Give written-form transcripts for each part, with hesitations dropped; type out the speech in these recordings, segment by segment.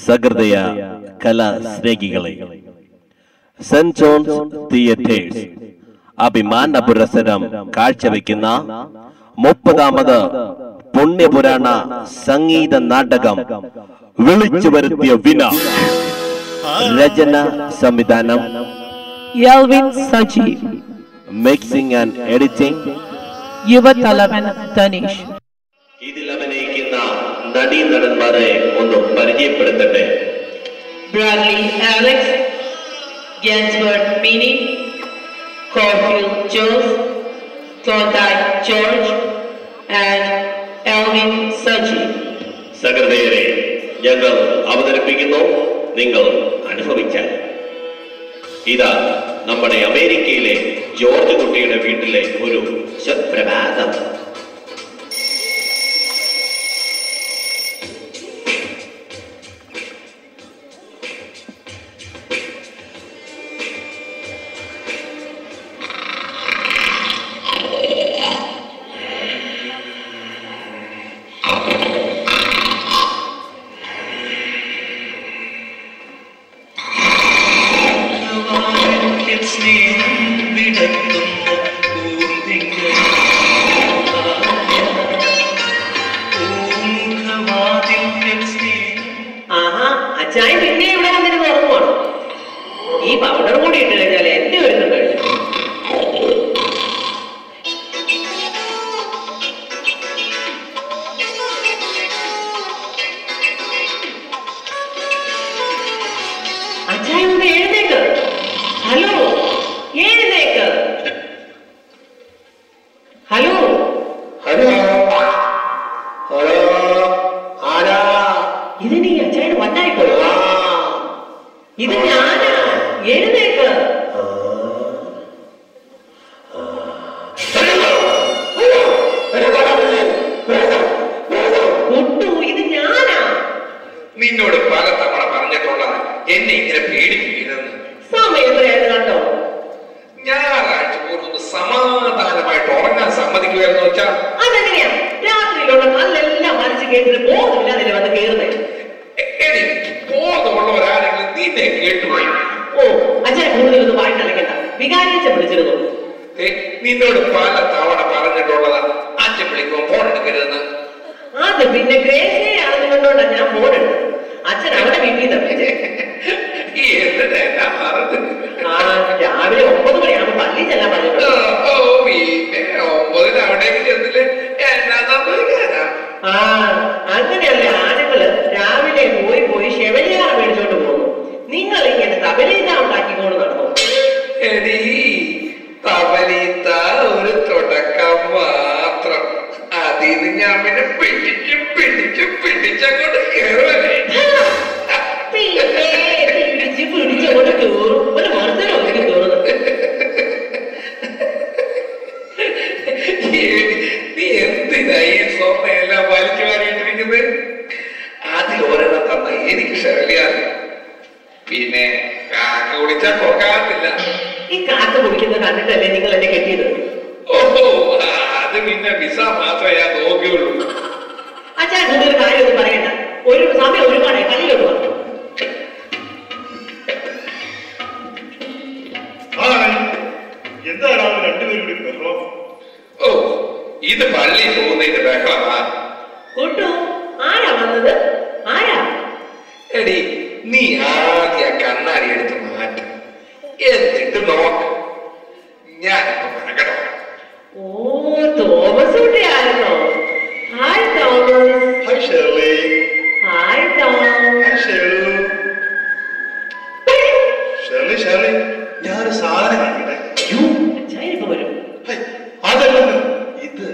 സഹൃദയ കലാസ്നേഹികളെ, saint John's theatres അഭിമാന പുരസ്സരം കാഴ്ചവെക്കുന്ന 30ാമത് പുണ്യപുരാണ സംഗീത നാടകം വിളിച്ചു വരുത്തിയ വിന. രചന സംവിധാനം Elvin Sajeev. Mixing and editing യുവതലവൻ തനീഷ്. ഇതിൽ അഭിനയിക്കുന്ന നടീനടന്മാരെ ഒന്ന് പരിചയപ്പെടുത്തട്ടെ. ബ്രാഡ്ലി ആലക്സ്, ഗാൻസ്ബർഗ് മിനി, കോർഫിൽ ജോസ്, ക്ലോതായ് ജോർജ് ആൻഡ് എൽവിൻ സജീവ്. സഹൃദയരെ, ഞങ്ങൾ അവതരിപ്പിക്കുന്നു, നിങ്ങൾ അനുഭവിച്ചാൽ. ഇതാ നമ്മുടെ അമേരിക്കയിലെ ജോർജ് കുട്ടിയുടെ വീട്ടിലെ ഒരു സുപ്രഭാതം. അച്ചായൻ പിന്നെ ഇവിടെ വന്നിരുന്ന് ഉറങ്ങുവാണ്. ഈ പൗഡർ കൂടി ഇട്ട് കഴിഞ്ഞാൽ എന്റെ ഒരുക്കം കഴിഞ്ഞു. അച്ചായൻ ഒന്ന് എഴുന്നേക്ക്. ഹലോ, എഴുന്നേക്ക്. ഹലോ ഹലോ ഹലോ, ആരാ? ഇത് നീ അച്ചായന് വന്നായിപ്പോയോ? ഇത് ഞാനാ, എഴുന്നേക്ക്. കുട്ടു, ഇത് ഞാനാ. നിന്നോട് പല തവണ പറഞ്ഞിട്ടുള്ളതാണ് എന്നെ ഇങ്ങനെ പേടിപ്പിക്കരുതെന്ന്. സമയം എത്രയായിട്ട് കണ്ടോ? ഞായറാഴ്ച പോലും ഒന്ന് സമാധാനമായിട്ട് ഉറങ്ങാൻ സമ്മതിക്കുമായിരുന്നു വെച്ചാ അതെങ്ങനെയാ? രാത്രിയിലുള്ള കല്ലെല്ലാം മരിച്ചു കേട്ടിട്ട് ബോധമില്ല അതിൽ വന്ന് കേറുന്നേ. എടി, ബോധമുള്ളവരാരെങ്കിലും നിന്നെ കേട്ടുപോയി. ഓ, അച്ഛനെ കൂടുതലൊന്നും വായിട്ടലക്കണ്ട. വികാരിച്ച വിളിച്ചിരുന്നു. നിന്നോട് പല തവണ പറഞ്ഞിട്ടുള്ളതാ അച്ഛൻ വിളിക്കുമ്പോ ഫോൺ എടുക്കരുതെന്ന്. അത് പിന്നെ ഗ്രേസിയാണെന്ന് കണ്ടോണ്ടാ ഞാൻ ഫോൺ എടുത്തത്. അച്ഛൻ അവിടെ വീട്ടിൽ നിന്ന് വിളിച്ചേ. എന്തിനാ മറന്ന്? രാവിലെ 9 മണിയാകുമ്പോ പള്ളി ചെല്ലാൻ പറഞ്ഞു. പിന്നെ 9 അവിടേക്ക് ചെന്നില്ലേ എന്നാ സംഭവിക്കാനാ? അങ്ങനെയല്ലേ ആണുങ്ങള് രാവിലെ പോയി ശെവലിയാർ മേടിച്ചോണ്ട് പോകുന്നു. നിങ്ങൾ ഇങ്ങനെ തബലീത ഉണ്ടാക്കിക്കൊണ്ട് നടന്നു. എടീ, തബലീത്ത ഒരു തുടക്കം മാത്രം. അതിന് ഞാൻ പിന്നെ പിടിച്ചങ്ങോട്ട് കേറുവല്ലേ. പിടിച്ചങ്ങോട്ട് കേറും. ഒരു മനസ്സിനെ ഒതുക്കി കേറുന്നു. നീ എന്തിനാ ഈ സ്വർണ്ണെല്ലാം വലിച്ചു മാറിയിട്ടിരിക്കുന്നത്? അതിൽ ഒരെണ്ണം തന്ന എനിക്ക് ഷെവലിയാണ്. പിന്നെ കാക്ക കുടിച്ചാൽ കൊക്കാത്തില്ല. ഈ കാക്ക കുടിക്കുന്നത് കണ്ടിട്ടല്ലേ നിങ്ങൾ എന്നെ കെട്ടിയത്? ഓഹോ, അത് പിന്നെ വിസ മാത്രമേ ഞാൻ നോക്കിയുള്ളൂ. അച്ഛാ, കൂടുതൽ കാര്യമൊന്നും പറയണ്ട. ഒരു സമയം ഒരുപാട് കളിയിലോട്ട് വന്നു. എന്താണ് രണ്ടുപേരും കൂടി ബഹളം? ഓ, ഇത് പള്ളി പോകുന്നതിന്റെ ബഹളമാ. കുട്ടു, ആരാ വന്നത്? ആരാ? എടി, നീ ആദ്യ കണ്ണാടി എടുത്ത് മാറ്റും, എന്നിട്ട് നോക്ക്. ഞാനിപ്പോ മനകടോ. ഓ, തോമസ് കുട്ടിയായിരുന്നോ? Hi Thomas. Hi Shirley. Hi Tom. Hi ഷേർലു. ഷേർലി, ഞാനൊരു സാധനം കാണിക്കട്ടെ. അച്ഛായിപ്പോ വരും. അതല്ലെന്ന് ഇത്.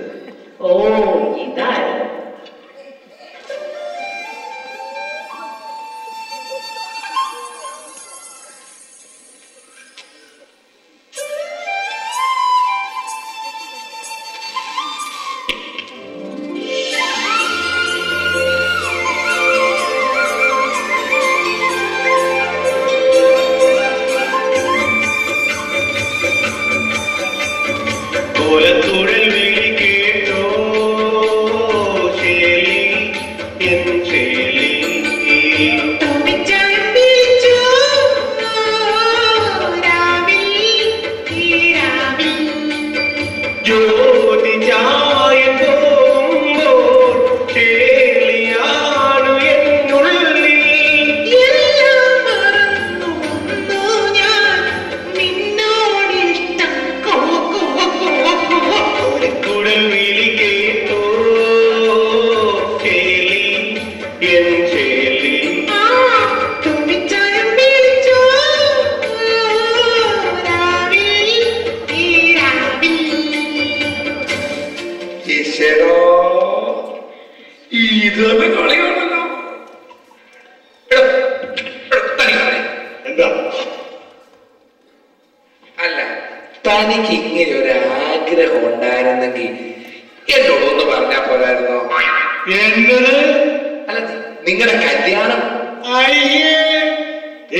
ഓ, ഇതായിരുന്നു. കോലത്തുഴൽ വിളി കേട്ടോ ചേലി, എൻ ചേലി. എൻ ചേലി തുമ്പിച്ചായം വിളിച്ചോ രാവിൽ ഈ രാവിൽ. ഈശ്വരോ, ഇതൊന്ന് കളിയാണല്ലോ. എന്താ? അല്ല, തനിക്ക് ഇങ്ങനെ ഒരു ആഗ്രഹം ഉണ്ടായിരുന്നെങ്കിൽ എന്നോടൊന്ന് പറഞ്ഞാ പോരായിരുന്നോ? എന്നത്? അല്ല, നിങ്ങളുടെ കല്യാണം. അയ്യേ,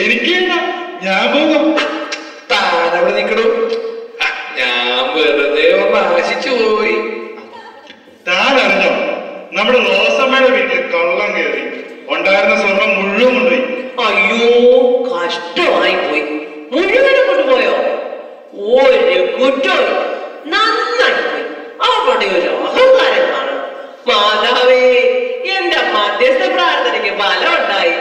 എനിക്ക് ഞാൻ പോകും. താനവിടെ നിൽക്കണു. ഞാൻ വെറുതെ ഒന്ന് ആശിച്ചു പോയി. താൻ അറിഞ്ഞോ, നമ്മുടെ റോസമ്മയുടെ വീട്ടിൽ കള്ളം കയറി ഉണ്ടായിരുന്ന സ്വർണം മുഴുവൻ കൊണ്ടുപോയി. അയ്യോ, കഷ്ടമായി പോയി. മുഴുവനും കൊണ്ടുപോയോ? ഒരു കുറ്റവും. നന്നായി പോയി. അവിടെ ഒരു അഹങ്കാരം കാണും. മാതാവേ, എന്റെ മധ്യസ്ഥ പ്രാർത്ഥനയ്ക്ക് ഫലം ഉണ്ടായി.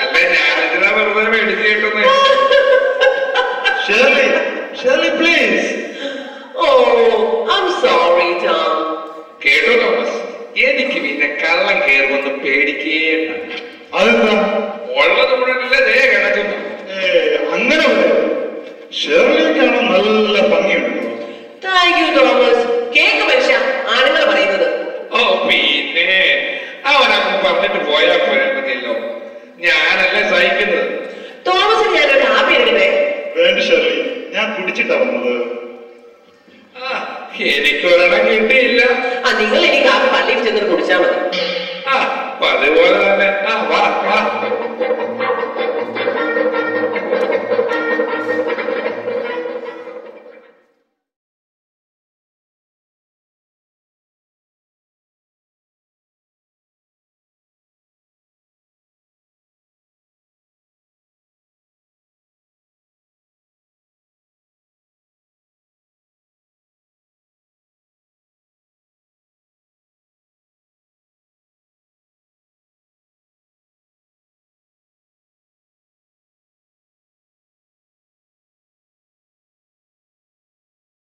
അല്ല, ഞാനെന്തിനാ വെറുതെ മേടിച്ചു കേട്ടത്? Shirley, Shirley please. I'm sorry, Tom. കേട്ടോ തോമസ്, എനിക്ക് പിന്നെ കള്ളം കയറുമെന്ന് പേടിക്കേണ്ട. അതെന്താ? ഉള്ളത് മുഴുവനല്ലേ ദേ കിടക്കുന്നു. അങ്ങനെ പറയും. ഷേർലിക്കാണ് നല്ല ഭംഗിയുണ്ടോ? Thank you, Thomas. കേക്ക് മനുഷ്യ ആണുങ്ങൾ പറയുന്നത്. ഓ, പിന്നെ അവനങ്ങ് പറഞ്ഞിട്ട് പോയാ പോരാമതിയല്ലോ. ഞാനല്ലേ സഹിക്കുന്നത്. തോമസിന് ഞാനൊരു കാപ്പി എടുക്കട്ടെ? വേണ്ട ഷേർലി, ഞാൻ കുടിച്ചിട്ടാ വന്നത്. എനിക്കൊരെണ്ണം കിട്ടിയില്ല. നിങ്ങൾ ഇനി കാപ്പി പള്ളിയിൽ ചെന്നിട്ട് കുടിച്ചാൽ മതി. അതുപോലെ